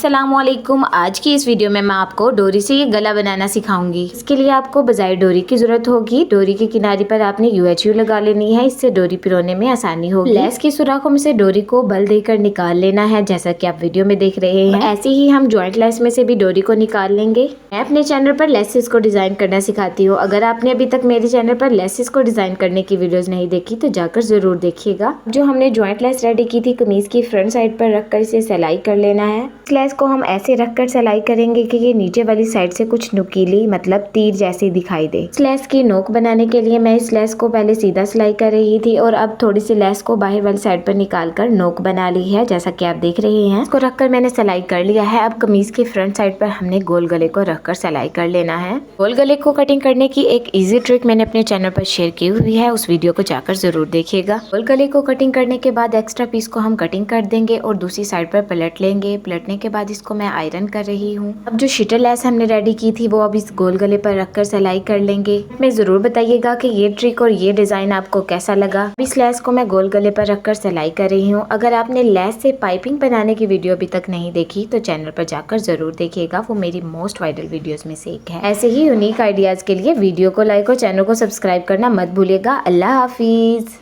अस्सलामुअलैकुम। आज की इस वीडियो में मैं आपको डोरी से ये गला बनाना सिखाऊंगी। इसके लिए आपको बजाय डोरी की जरूरत होगी। डोरी के किनारे पर आपने UHU लगा लेनी है, इससे डोरी पिरोने में आसानी होगी। लेस की सुराखों में से डोरी को बल देकर निकाल लेना है, जैसा कि आप वीडियो में देख रहे हैं। ऐसे ही हम जॉइंट लेस में से भी डोरी को निकाल लेंगे। मैं अपने चैनल पर लेसेस को डिजाइन करना सिखाती हूँ। अगर आपने अभी तक मेरे चैनल पर लेसेस को डिजाइन करने की वीडियोस नहीं देखी तो जाकर जरूर देखिएगा। जो हमने जॉइंट लेस रेडी की थी, कमीज की फ्रंट साइड पर रखकर इसे सिलाई कर लेना है। इस लेस को हम ऐसे रखकर सिलाई करेंगे कि ये नीचे वाली साइड से कुछ नुकीली मतलब तीर जैसी दिखाई दे। इस लेस की नोक बनाने के लिए मैं इस लेस को पहले सीधा सिलाई कर रही थी और अब थोड़ी सी लेस को बाहर वाली साइड पर निकाल कर नोक बना ली है, जैसा कि आप देख रहे हैं। इसको रखकर मैंने सिलाई कर लिया है। अब कमीज की फ्रंट साइड पर हमने गोल गले को रखकर सिलाई कर लेना है। गोल गले को कटिंग करने की एक इजी ट्रिक मैंने अपने चैनल पर शेयर की हुई है, उस वीडियो को जाकर जरूर देखिएगा। गोल गले को कटिंग करने के बाद एक्स्ट्रा पीस को हम कटिंग कर देंगे और दूसरी साइड पर पलट लेंगे। पलटने के बाद इसको मैं आयरन कर रही हूँ। अब जो शीटर लेस हमने रेडी की थी वो अब इस गोल गले पर रखकर सिलाई कर लेंगे। मैं जरूर बताइएगा कि ये ट्रिक और ये डिजाइन आपको कैसा लगा। इस लेस को मैं गोल गले पर रखकर सिलाई कर रही हूँ। अगर आपने लेस से पाइपिंग बनाने की वीडियो अभी तक नहीं देखी तो चैनल पर जाकर जरूर देखिएगा, वो मेरी मोस्ट वायरल वीडियोस में से एक है। ऐसे ही यूनिक आइडियाज के लिए वीडियो को लाइक और चैनल को सब्सक्राइब करना मत भूलिएगा। अल्लाह हाफिज।